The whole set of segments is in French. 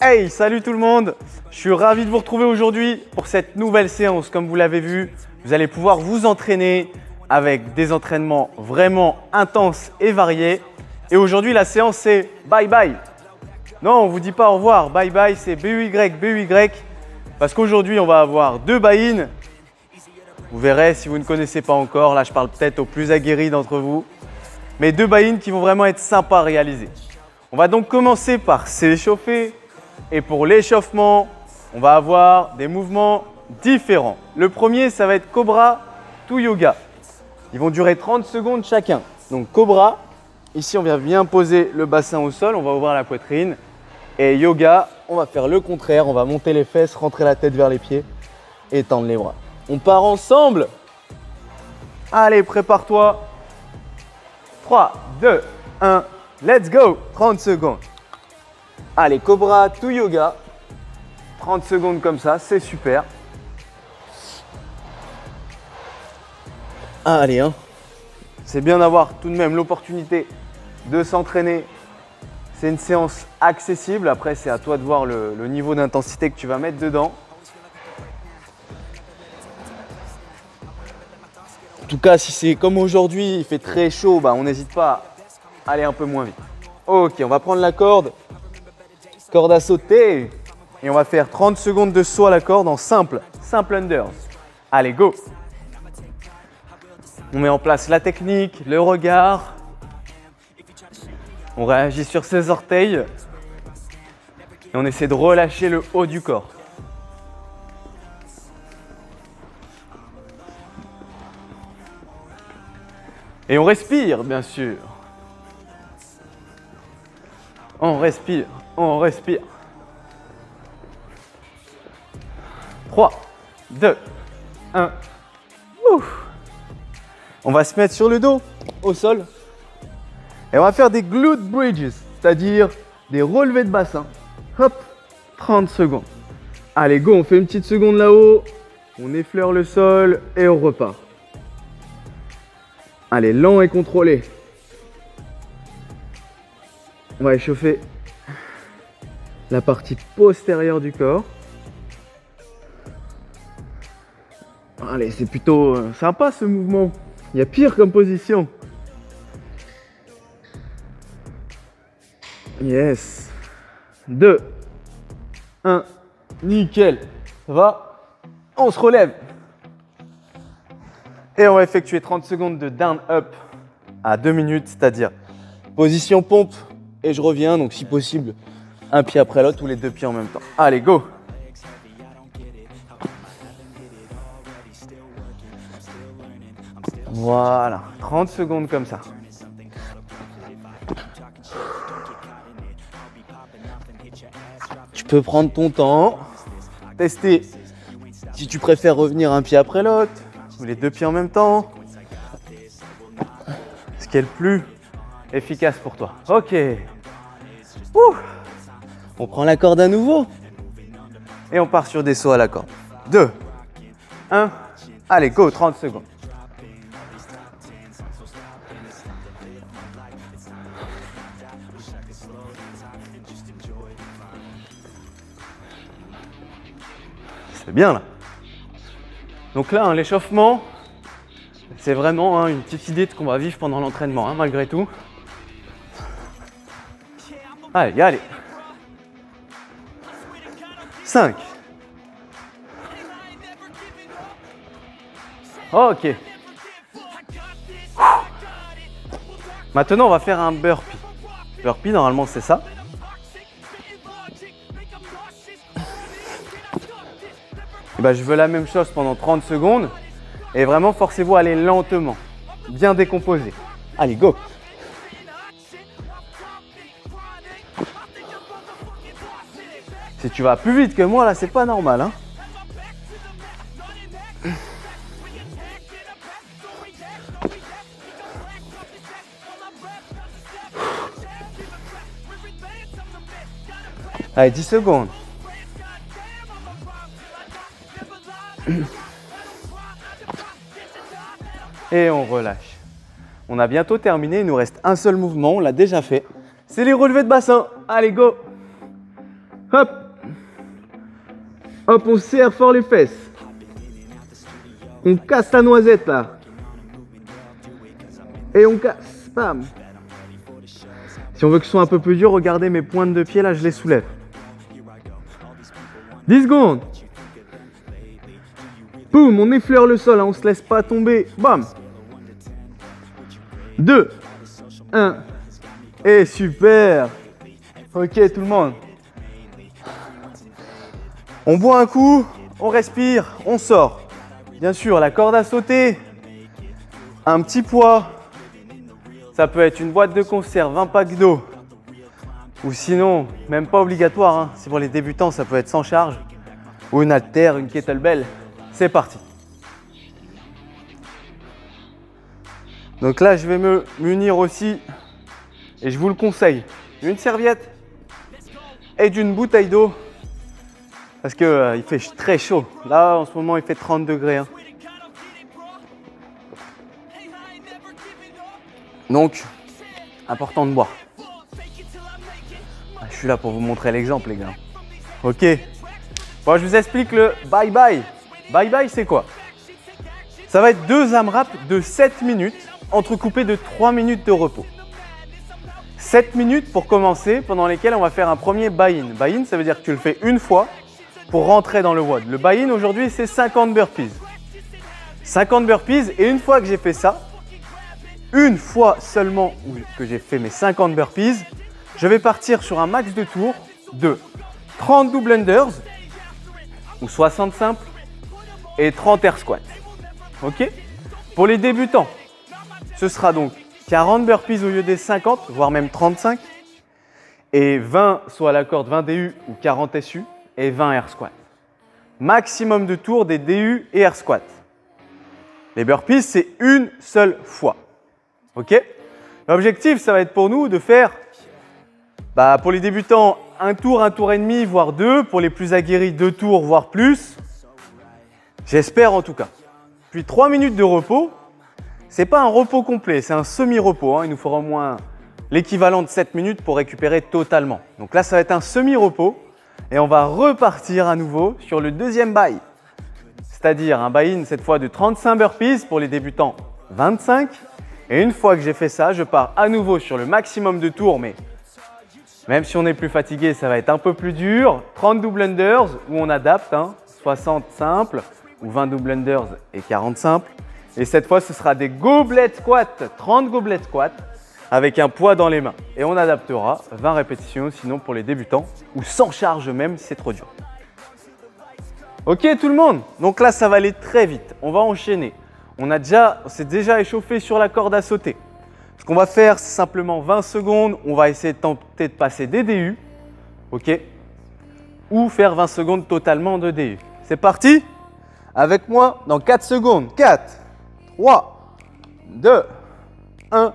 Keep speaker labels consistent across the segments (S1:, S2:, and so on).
S1: Hey, salut tout le monde! Je suis ravi de vous retrouver aujourd'hui pour cette nouvelle séance. Comme vous l'avez vu, vous allez pouvoir vous entraîner avec des entraînements vraiment intenses et variés. Et aujourd'hui, la séance, c'est bye bye. Non, on ne vous dit pas au revoir. Bye bye, c'est BUY, BUY. Parce qu'aujourd'hui, on va avoir deux buy-in. Vous verrez si vous ne connaissez pas encore. Là, je parle peut-être aux plus aguerris d'entre vous. Mais deux buy-in qui vont vraiment être sympas à réaliser. On va donc commencer par s'échauffer. Et pour l'échauffement, on va avoir des mouvements différents. Le premier, ça va être Cobra to Yoga. Ils vont durer 30 secondes chacun. Donc Cobra, ici on vient bien poser le bassin au sol, on va ouvrir la poitrine. Et Yoga, on va faire le contraire, on va monter les fesses, rentrer la tête vers les pieds et tendre les bras. On part ensemble. Allez, prépare-toi. 3, 2, 1, let's go. 30 secondes. Allez, Cobra to Yoga. 30 secondes comme ça, c'est super. Allez, hein. C'est bien d'avoir tout de même l'opportunité de s'entraîner. C'est une séance accessible. Après, c'est à toi de voir le niveau d'intensité que tu vas mettre dedans. En tout cas, si c'est comme aujourd'hui, il fait très chaud, bah, on n'hésite pas à aller un peu moins vite. Ok, on va prendre la corde. Corde à sauter. Et on va faire 30 secondes de saut à la corde en simple unders. Allez, go! On met en place la technique, le regard. On réagit sur ses orteils. Et on essaie de relâcher le haut du corps. Et on respire, bien sûr. On respire, on respire. 3, 2, 1. Ouf. On va se mettre sur le dos, au sol. Et on va faire des glute bridges, c'est-à-dire des relevés de bassin. Hop, 30 secondes. Allez, go, on fait une petite seconde là-haut. On effleure le sol et on repart. Allez, lent et contrôlé. On va échauffer la partie postérieure du corps. Allez, c'est plutôt sympa ce mouvement. Il y a pire comme position. Yes. 2, 1, nickel. Ça va? On se relève. Et on va effectuer 30 secondes de down-up à 2 minutes, c'est-à-dire position pompe et je reviens. Donc si possible, un pied après l'autre ou les deux pieds en même temps. Allez, go! Voilà, 30 secondes comme ça. Tu peux prendre ton temps, tester si tu préfères revenir un pied après l'autre ou les deux pieds en même temps. Ce qui est le plus efficace pour toi. Ok. Ouh. On prend la corde à nouveau et on part sur des sauts à la corde. 2, 1, allez, go, 30 secondes. C'est bien là. Donc là, l'échauffement, c'est vraiment une petite idée de ce qu'on va vivre pendant l'entraînement, malgré tout. Allez, allez. 5. Ok. Maintenant, on va faire un burpee. Burpee, normalement, c'est ça. Et ben, je veux la même chose pendant 30 secondes. Et vraiment, forcez-vous à aller lentement. Bien décomposer. Allez, go! Si tu vas plus vite que moi, là, c'est pas normal, hein. Allez, 10 secondes. Et on relâche. On a bientôt terminé, il nous reste un seul mouvement, on l'a déjà fait. C'est les relevés de bassin. Allez, go! Hop. Hop, on serre fort les fesses. On casse la noisette là. Et on casse. Bam. Si on veut que ce soit un peu plus dur, regardez mes pointes de pied là, je les soulève. 10 secondes. Boum, on effleure le sol, hein, on se laisse pas tomber. Bam. 2, 1. Et super. Ok tout le monde. On boit un coup, on respire, on sort. Bien sûr, la corde à sauter, un petit poids. Ça peut être une boîte de conserve, un pack d'eau. Ou sinon, même pas obligatoire, hein. C'est pour les débutants, ça peut être sans charge. Ou une haltère, une kettlebell. C'est parti. Donc là, je vais me munir aussi, et je vous le conseille, d'une serviette et d'une bouteille d'eau. Parce que il fait très chaud. Là, en ce moment, il fait 30 degrés. Hein. Donc, important de boire. Je suis là pour vous montrer l'exemple, les gars. Ok. Bon, je vous explique le bye-bye. Bye-bye, c'est quoi? Ça va être 2 AMRAP de 7 minutes, entrecoupés de 3 minutes de repos. 7 minutes pour commencer, pendant lesquelles on va faire un premier buy-in. Buy-in, ça veut dire que tu le fais une fois pour rentrer dans le WOD. Le buy-in aujourd'hui, c'est 50 burpees. 50 burpees, et une fois que j'ai fait ça, une fois seulement que j'ai fait mes 50 burpees, je vais partir sur un max de tours de 30 double unders ou 60 simples et 30 air squats. Ok? Pour les débutants, ce sera donc 40 burpees au lieu des 50, voire même 35, et 20 soit à la corde 20 DU ou 40 SU et 20 air squats. Maximum de tours des DU et air squats. Les burpees, c'est une seule fois. Ok? L'objectif, ça va être pour nous de faire, pour les débutants, un tour et demi, voire 2. Pour les plus aguerris, 2 tours, voire plus. J'espère en tout cas. Puis 3 minutes de repos. C'est pas un repos complet, c'est un semi-repos. Hein. Il nous faudra au moins l'équivalent de 7 minutes pour récupérer totalement. Donc là, ça va être un semi-repos. Et on va repartir à nouveau sur le deuxième buy. C'est-à-dire un buy-in cette fois de 35 burpees pour les débutants, 25. Et une fois que j'ai fait ça, je pars à nouveau sur le maximum de tours, mais même si on est plus fatigué, ça va être un peu plus dur. 30 double unders où on adapte, hein, 60 simples ou 20 double unders et 40 simples. Et cette fois, ce sera des goblet squats, 30 goblet squats avec un poids dans les mains. Et on adaptera 20 répétitions, sinon pour les débutants ou sans charge même si c'est trop dur. Ok tout le monde? Donc là, ça va aller très vite. On va enchaîner. On s'est déjà échauffé sur la corde à sauter. Ce qu'on va faire, c'est simplement 20 secondes. On va essayer de tenter de passer des DU. Ok? Ou faire 20 secondes totalement de DU. C'est parti? Avec moi dans 4 secondes. 4, 3, 2, 1.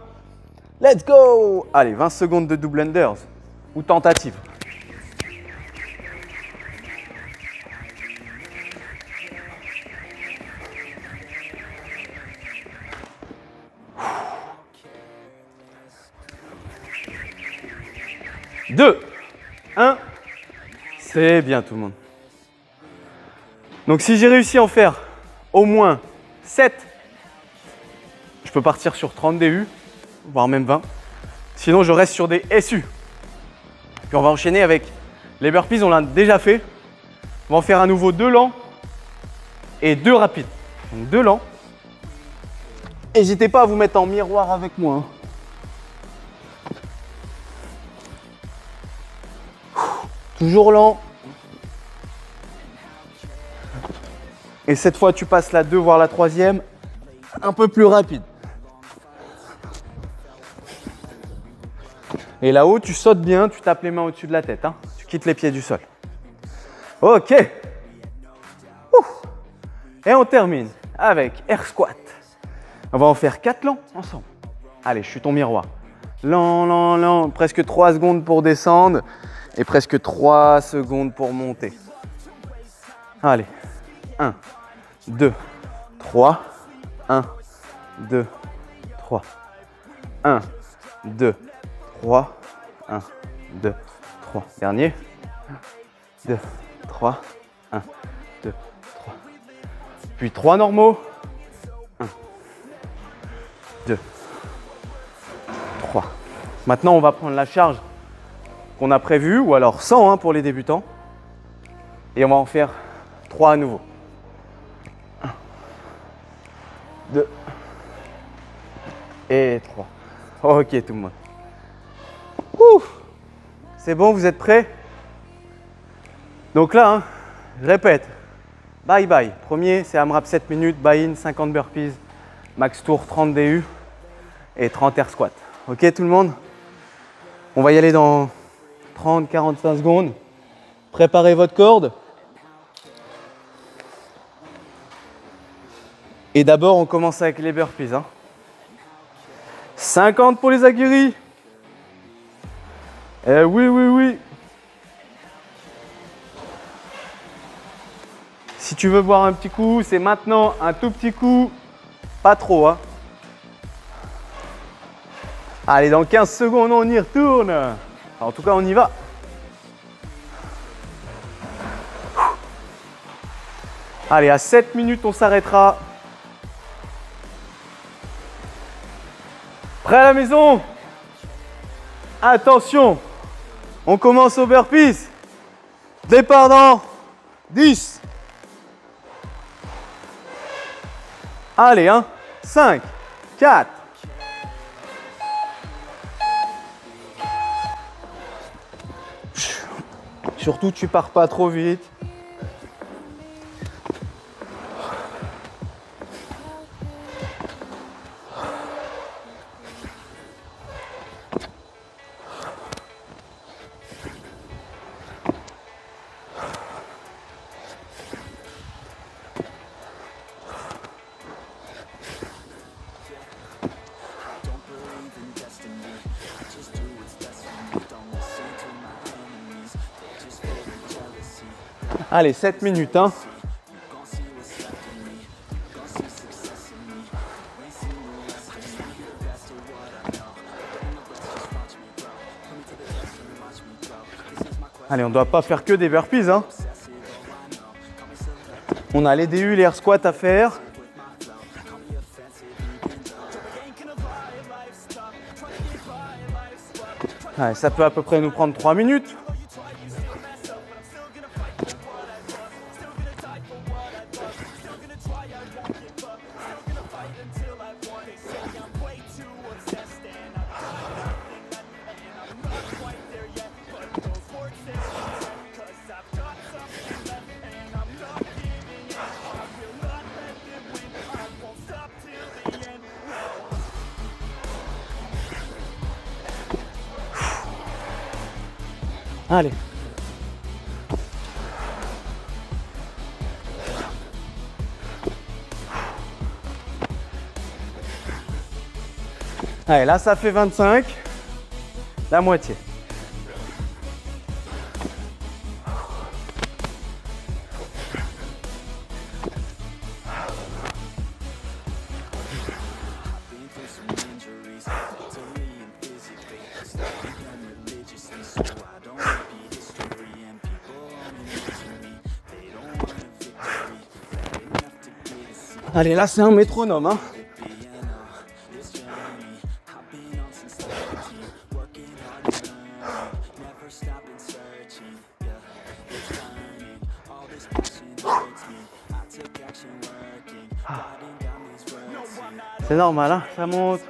S1: Let's go! Allez, 20 secondes de double unders ou tentative. Deux, 1, c'est bien tout le monde. Donc si j'ai réussi à en faire au moins 7, je peux partir sur 30 DU, voire même 20. Sinon je reste sur des SU. Puis on va enchaîner avec les burpees, on l'a déjà fait. On va en faire à nouveau 2 lents et 2 rapides. Donc 2 lents. N'hésitez pas à vous mettre en miroir avec moi. Hein. Toujours lent. Et cette fois, tu passes la 2, voire la 3e, un peu plus rapide. Et là-haut, tu sautes bien, tu tapes les mains au-dessus de la tête. Hein. Tu quittes les pieds du sol. Ok. Et on termine avec air squat. On va en faire 4 lents ensemble. Allez, je suis ton miroir. Lent, lent, lent. Presque 3 secondes pour descendre. Et presque 3 secondes pour monter. Allez, 1, 2, 3, 1, 2, 3, 1, 2, 3, 1, 2, 3. Dernier, 2, 3. 1, 2, 3. Puis 3 normaux. 1, 2, 3. Maintenant, on va prendre la charge qu'on a prévue, ou alors 100 hein, pour les débutants. Et on va en faire 3 à nouveau. 1, 2 et 3. Ok tout le monde. C'est bon, vous êtes prêts? Donc là, hein, je répète. Bye bye. Premier, c'est AMRAP 7 minutes, buy-in, 50 burpees, max tour 30 DU et 30 air squat. Ok tout le monde? On va y aller dans 30-45 secondes. Préparez votre corde. Et d'abord, on commence avec les burpees. Hein. 50 pour les aguerris. Eh oui, oui, oui. Si tu veux boire un petit coup, c'est maintenant un tout petit coup. Pas trop. Hein. Allez, dans 15 secondes, on y retourne. Enfin, en tout cas, on y va. Allez, à 7 minutes, on s'arrêtera. Prêt à la maison? Attention, on commence au burpees. Départ dans 10. Allez, hein, 5, 4. Surtout, tu pars pas trop vite. Allez, 7 minutes. Hein. Allez, on ne doit pas faire que des burpees. Hein. On a les DU, les air squats à faire. Allez, ça peut à peu près nous prendre 3 minutes. Allez. Allez, là, ça fait 25. La moitié. Allez, là, c'est un métronome. Hein. C'est normal, hein, ça monte.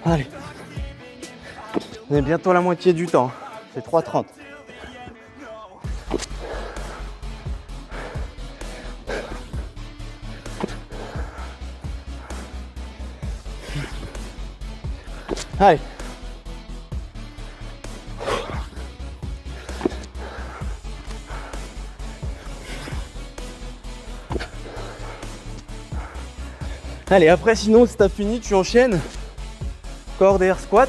S1: Allez, on est bientôt à la moitié du temps, c'est 3:30. Allez. Allez, après sinon si t'as fini, tu enchaînes Corps air squat.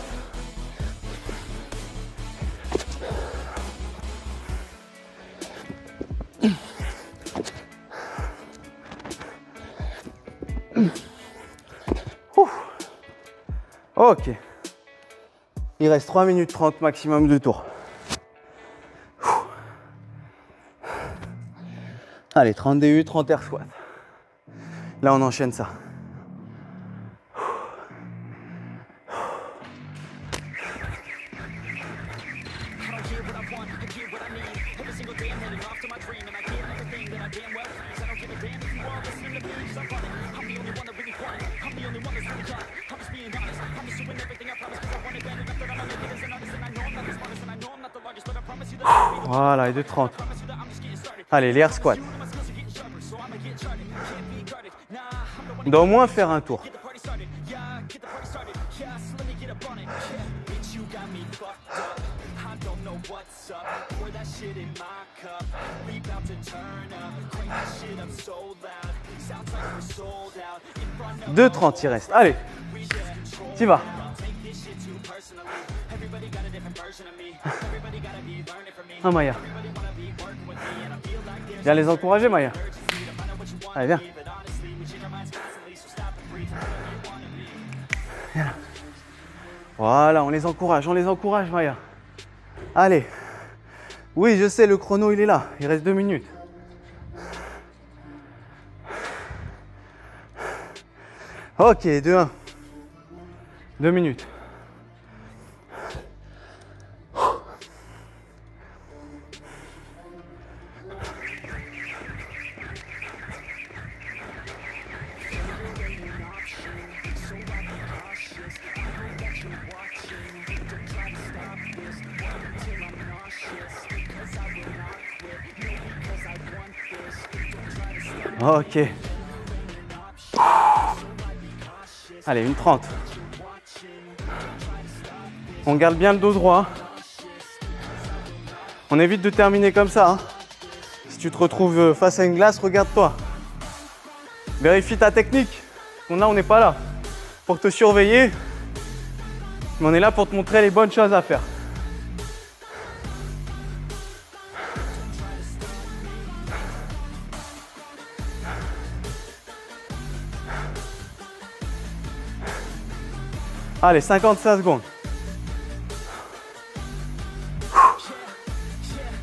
S1: Ok. Il reste 3 minutes 30 maximum de tours. Allez, 30 DU, 30 air squat. Là, on enchaîne ça. Voilà, et de 30. Allez, les air squats. On doit au moins faire un tour. Deux 30, il reste. Allez, t'y vas. Ah, Maya. Viens les encourager, Maya. Allez, viens. Viens là. Voilà, on les encourage, Maya. Allez. Oui, je sais, le chrono, il est là. Il reste 2 minutes. Ok, 2-1. 2 minutes. Ok. Allez, une 30. On garde bien le dos droit. On évite de terminer comme ça. Hein. Si tu te retrouves face à une glace, regarde-toi. Vérifie ta technique. Là, on n'est pas là pour te surveiller. Mais on est là pour te montrer les bonnes choses à faire. Allez, 55 secondes.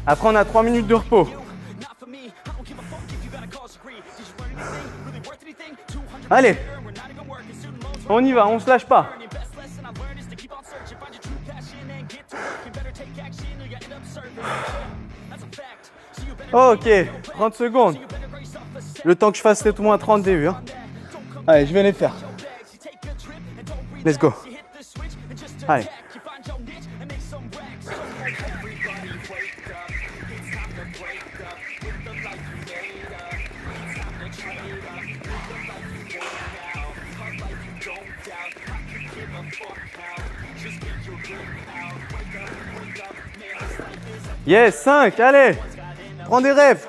S1: Après, on a 3 minutes de repos. Allez, on y va, on ne se lâche pas. Ok, 30 secondes. Le temps que je fasse 7 ou moins 30 DU. Hein. Allez, je vais les faire. Let's go. Allez. Yes, 5, allez. Prends des rêves.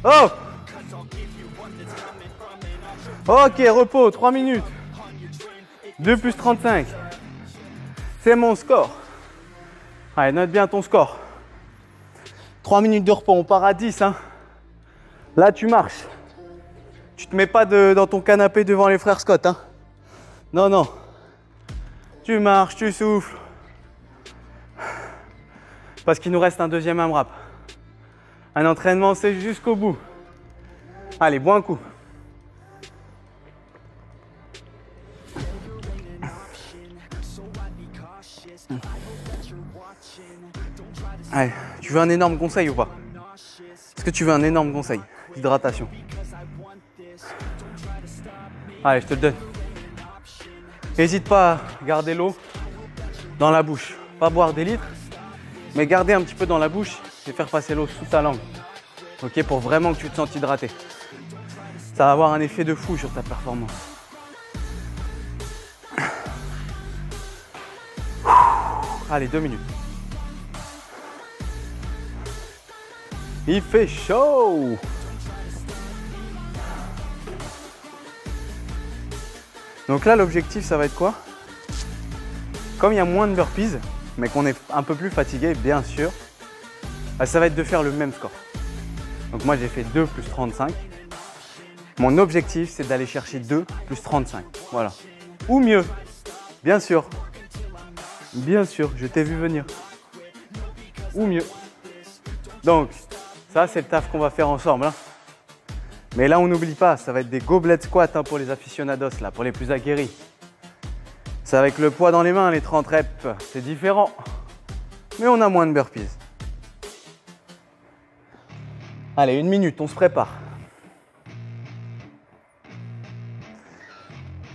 S1: Oh. Ok, repos, 3 minutes. 2 plus 35. C'est mon score. Allez, note bien ton score. 3 minutes de repos, on part à 10. Hein. Là, tu marches. Tu te mets pas dans ton canapé devant les frères Scott. Hein. Non, non. Tu marches, tu souffles. Parce qu'il nous reste un deuxième AMRAP. Un entraînement, c'est jusqu'au bout. Allez, bois un coup. Allez, tu veux un énorme conseil ou pas? Est-ce que tu veux un énorme conseil? Hydratation. Allez, je te le donne. N'hésite pas à garder l'eau dans la bouche. Pas boire des litres, mais garder un petit peu dans la bouche et faire passer l'eau sous ta langue. Ok, pour vraiment que tu te sentes hydraté. Ça va avoir un effet de fou sur ta performance. Allez, 2 minutes. Il fait chaud. Donc là, l'objectif, ça va être quoi? Comme il y a moins de burpees, mais qu'on est un peu plus fatigué, bien sûr, bah, ça va être de faire le même score. Donc moi, j'ai fait 2 plus 35. Mon objectif, c'est d'aller chercher 2 plus 35. Voilà. Ou mieux, bien sûr. Bien sûr, je t'ai vu venir. Ou mieux. Donc, ça, c'est le taf qu'on va faire ensemble. Hein. Mais là, on n'oublie pas, ça va être des goblet squats hein, pour les aficionados, là, pour les plus aguerris. C'est avec le poids dans les mains, les 30 reps. C'est différent. Mais on a moins de burpees. Allez, 1 minute, on se prépare.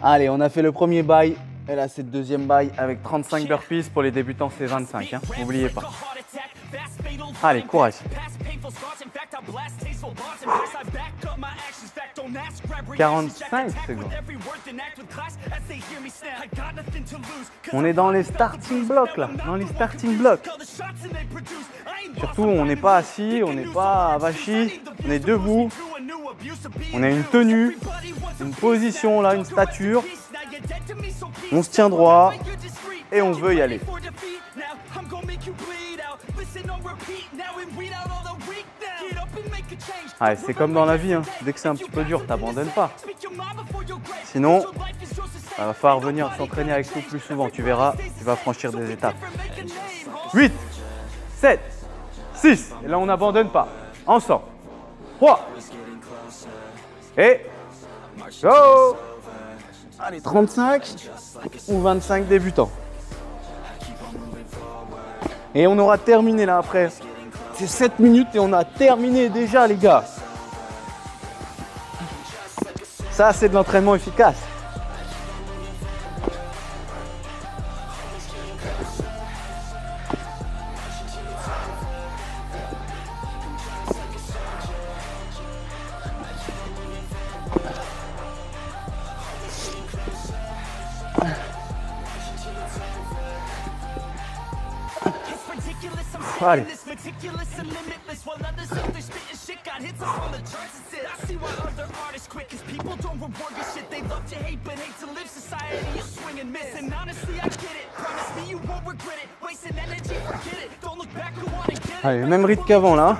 S1: Allez, on a fait le premier bail. Et là, c'est le deuxième bail avec 35 burpees. Pour les débutants, c'est 25. Hein. N'oubliez pas. Allez, courage. 45 secondes. On est dans les starting blocks là. Dans les starting blocks. Surtout, on n'est pas assis, on n'est pas avachi. On est debout. On a une tenue, une position là, une stature. On se tient droit et on veut y aller. Ouais, c'est comme dans la vie, hein. Dès que c'est un petit peu dur, t'abandonnes pas. Sinon, il va falloir venir s'entraîner avec nous plus souvent. Tu verras, tu vas franchir des étapes. 8, 7, 6. Et là, on n'abandonne pas. Ensemble. 3. Et go! Allez, 35 ou 25 débutants. Et on aura terminé là après. C'est 7 minutes et on a terminé déjà les gars. Ça c'est de l'entraînement efficace. Allez. Allez, le même rythme qu'avant là.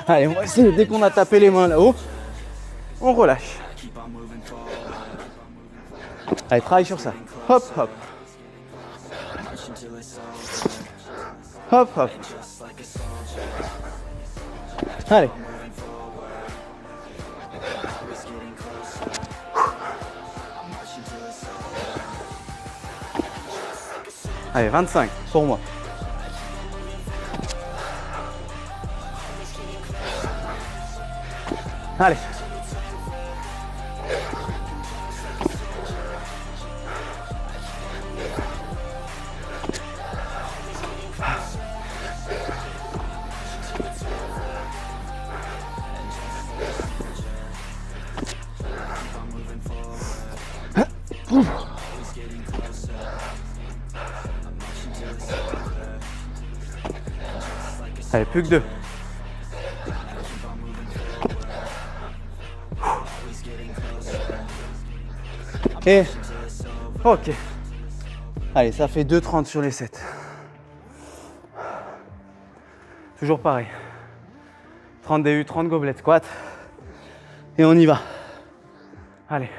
S1: Allez, on va essayer, dès qu'on a tapé les mains là-haut, on relâche. Allez, travaille sur ça. Hop, hop. Hop, hop. Allez. Allez, 25 pour moi. Allez. Allez, plus que 2. Et ok. Allez, ça fait 2,30 sur les 7. Toujours pareil. 30 DU, 30 gobelets squat. Et on y va. Allez.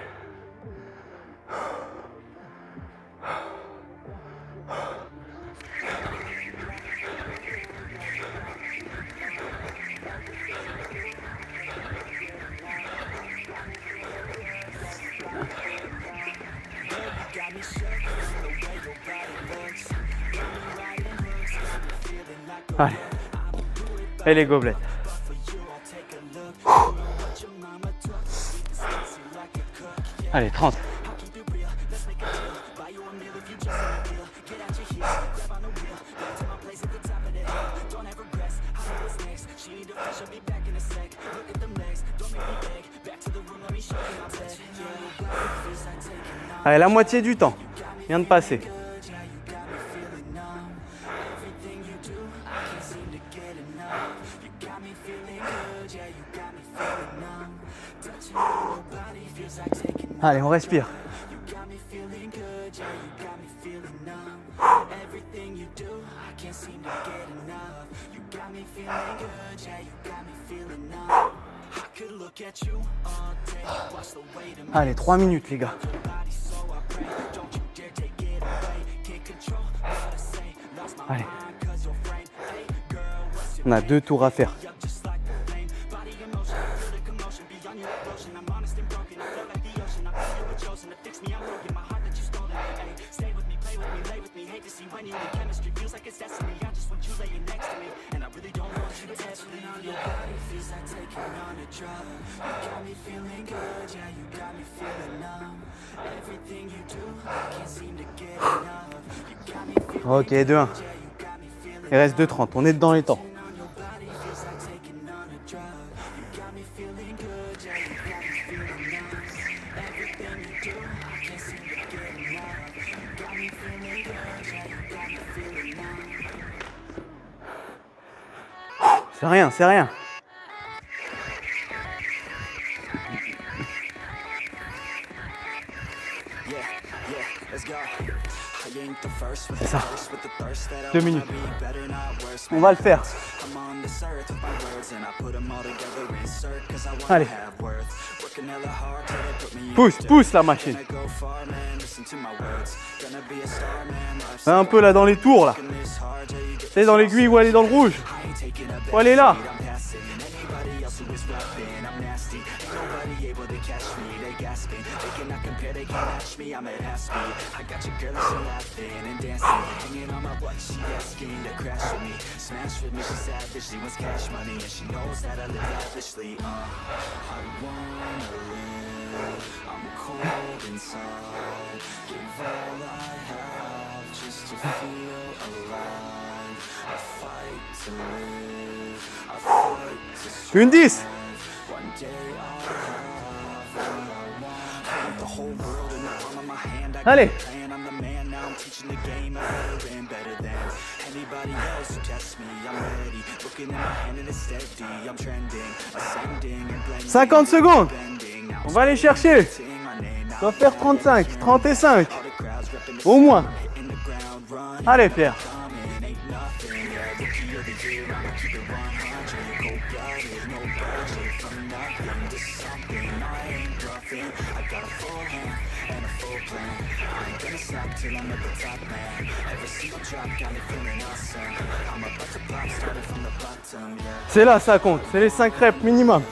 S1: Allez, et les gobelets. Allez, 30. Allez, la moitié du temps vient de passer. Allez, on respire. Allez, 3 minutes les gars. Allez. On a 2 tours à faire. Ok, 2-1. Il reste 2:30. On est dans les temps. C'est rien, c'est rien. C'est ça. 2 minutes. On va le faire. Allez. Pousse, pousse la machine. Un peu là dans les tours là. C'est dans l'aiguille ou aller dans le rouge. Faut aller là. Une 10. Allez. « 50 secondes. On va aller chercher. On doit faire 35, 35. Au moins. Allez, Pierre. C'est là, ça compte. C'est les 5 reps minimum.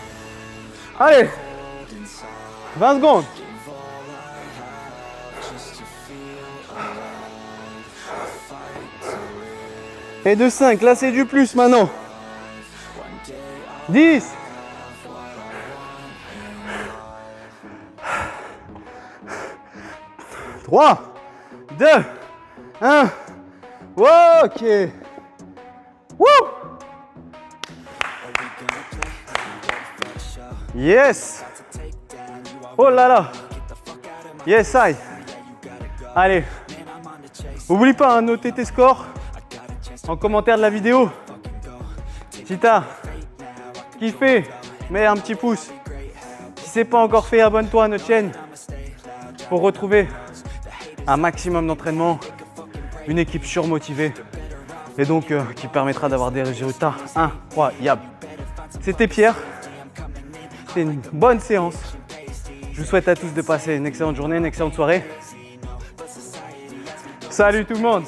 S1: Allez. 20 secondes. Et de 5, là c'est du plus maintenant. 10. 3, 2, 1. Ok. Woo! Yes. Oh là là. Yes, I. Allez. N'oublie pas de noter tes scores en commentaire de la vidéo. Si t'as kiffé, mets un petit pouce. Si c'est pas encore fait, abonne-toi à notre chaîne pour retrouver un maximum d'entraînement, une équipe surmotivée et donc qui permettra d'avoir des résultats incroyables. C'était Pierre, c'était une bonne séance. Je vous souhaite à tous de passer une excellente journée, une excellente soirée. Salut tout le monde!